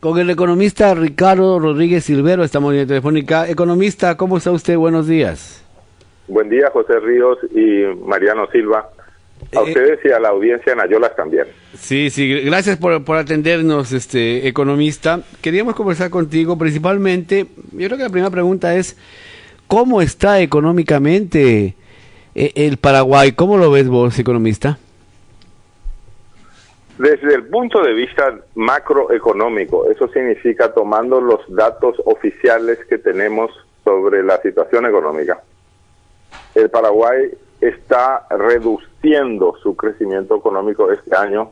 Con el economista Ricardo Rodríguez Silvero estamos en línea telefónica. Economista, ¿cómo está usted? Buenos días. Buen día, José Ríos y Mariano Silva. A ustedes y a la audiencia en Ayolas también. Sí, gracias por atendernos, economista. Queríamos conversar contigo principalmente, yo creo que la primera pregunta es, ¿cómo está económicamente el Paraguay? ¿Cómo lo ves vos, economista? Desde el punto de vista macroeconómico, eso significa tomando los datos oficiales que tenemos sobre la situación económica. El Paraguay está reduciendo su crecimiento económico este año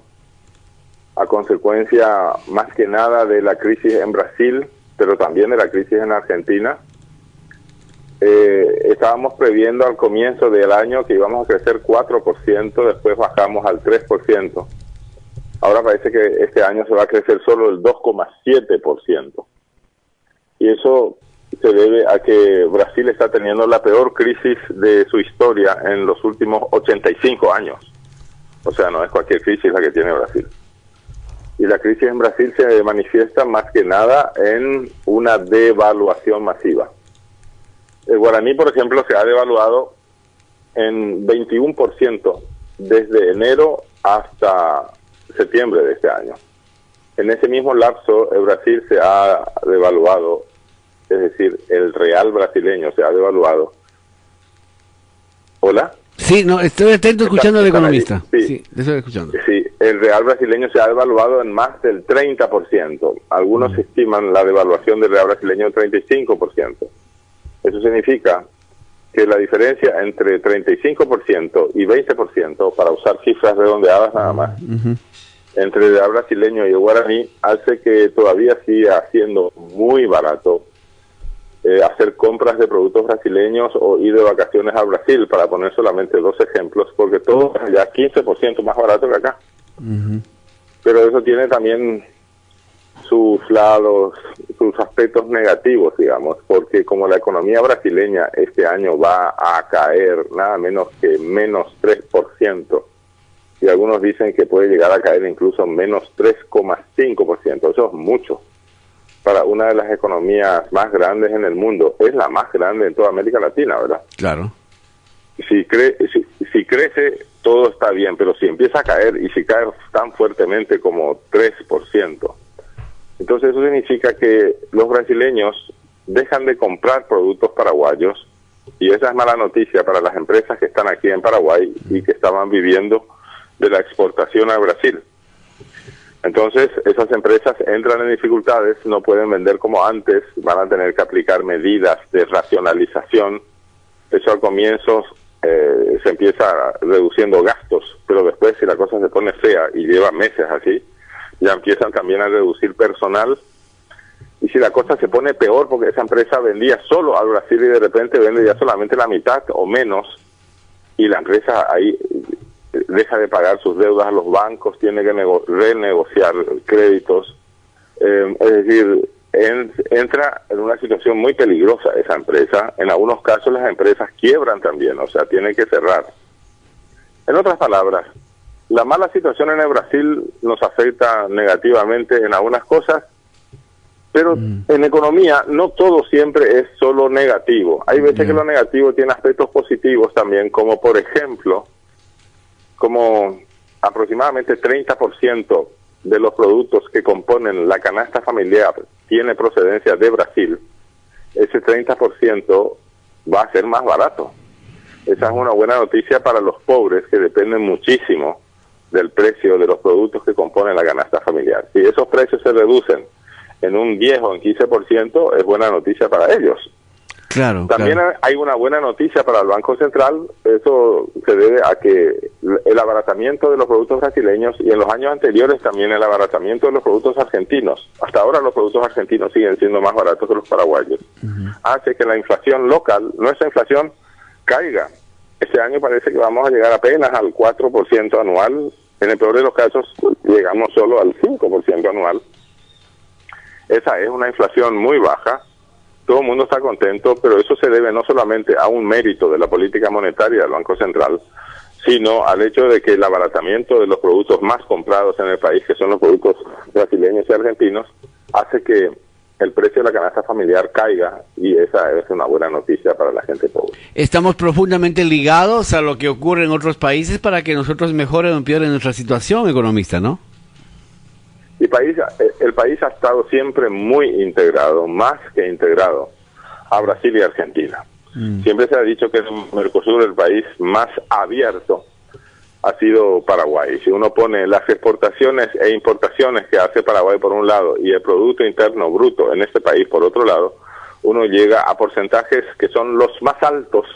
a consecuencia más que nada de la crisis en Brasil, pero también de la crisis en Argentina. Estábamos previendo al comienzo del año que íbamos a crecer 4%, después bajamos al 3%. Ahora parece que este año se va a crecer solo el 2,7%. Y eso se debe a que Brasil está teniendo la peor crisis de su historia en los últimos 85 años. O sea, no es cualquier crisis la que tiene Brasil. Y la crisis en Brasil se manifiesta más que nada en una devaluación masiva. El guaraní, por ejemplo, se ha devaluado en 21% desde enero hasta septiembre de este año. En ese mismo lapso, el Brasil se ha devaluado, es decir, el real brasileño se ha devaluado. ¿Hola? Sí, no, estoy atento escuchando al economista. Sí, estoy escuchando. Sí, el real brasileño se ha devaluado en más del 30%. Algunos estiman la devaluación del real brasileño en 35%. Eso significa que la diferencia entre 35% y 20%, para usar cifras redondeadas nada más, entre el real brasileño y el guaraní, hace que todavía siga siendo muy barato hacer compras de productos brasileños o ir de vacaciones a Brasil, para poner solamente dos ejemplos, porque todo es ya 15% más barato que acá. Pero eso tiene también sus lados, sus aspectos negativos, digamos, porque como la economía brasileña este año va a caer nada menos que menos 3%, y algunos dicen que puede llegar a caer incluso menos 3,5%, eso es mucho para una de las economías más grandes en el mundo. Es la más grande en toda América Latina, ¿verdad? Claro. Si crece, todo está bien, pero si empieza a caer, y si cae tan fuertemente como 3%, entonces eso significa que los brasileños dejan de comprar productos paraguayos, y esa es mala noticia para las empresas que están aquí en Paraguay y que estaban viviendo de la exportación a Brasil. Entonces esas empresas entran en dificultades, no pueden vender como antes, van a tener que aplicar medidas de racionalización. Eso al comienzo se empieza reduciendo gastos, pero después, si la cosa se pone fea y lleva meses así, ya empiezan también a reducir personal. Y si la cosa se pone peor, porque esa empresa vendía solo al Brasil y de repente vende ya solamente la mitad o menos, y la empresa ahí deja de pagar sus deudas a los bancos, tiene que renegociar créditos, es decir, entra en una situación muy peligrosa esa empresa. En algunos casos las empresas quiebran también, o sea, tienen que cerrar. En otras palabras, la mala situación en el Brasil nos afecta negativamente en algunas cosas, pero en economía no todo siempre es solo negativo. Hay veces que lo negativo tiene aspectos positivos también, como por ejemplo, como aproximadamente 30% de los productos que componen la canasta familiar tiene procedencia de Brasil, ese 30% va a ser más barato. Esa es una buena noticia para los pobres, que dependen muchísimo del precio de los productos que componen la canasta familiar. Si esos precios se reducen en un 10 o en 15%, es buena noticia para ellos. Claro. También hay una buena noticia para el Banco Central. Eso se debe a que el abaratamiento de los productos brasileños, y en los años anteriores también el abaratamiento de los productos argentinos, hasta ahora los productos argentinos siguen siendo más baratos que los paraguayos, hace que la inflación local, nuestra inflación, caiga. Este año parece que vamos a llegar apenas al 4% anual. En el peor de los casos llegamos solo al 5% anual. Esa es una inflación muy baja. Todo el mundo está contento, pero eso se debe no solamente a un mérito de la política monetaria del Banco Central, sino al hecho de que el abaratamiento de los productos más comprados en el país, que son los productos brasileños y argentinos, hace que el precio de la canasta familiar caiga, y esa es una buena noticia para la gente pobre. Estamos profundamente ligados a lo que ocurre en otros países para que nosotros mejore o empeore nuestra situación, economista, ¿no? El país ha estado siempre muy integrado, más que integrado, a Brasil y Argentina. Siempre se ha dicho que en Mercosur el país más abierto ha sido Paraguay. Si uno pone las exportaciones e importaciones que hace Paraguay por un lado y el Producto Interno Bruto en este país por otro lado, uno llega a porcentajes que son los más altos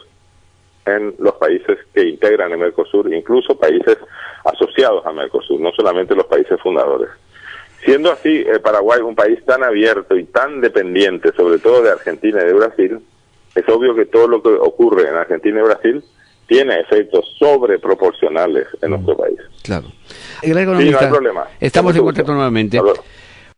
en los países que integran el Mercosur, incluso países asociados a Mercosur, no solamente los países fundadores. Siendo así, Paraguay, un país tan abierto y tan dependiente, sobre todo de Argentina y de Brasil, es obvio que todo lo que ocurre en Argentina y Brasil tiene efectos sobreproporcionales en nuestro país. Claro. Sí, no hay problema. Estamos en contacto nuevamente.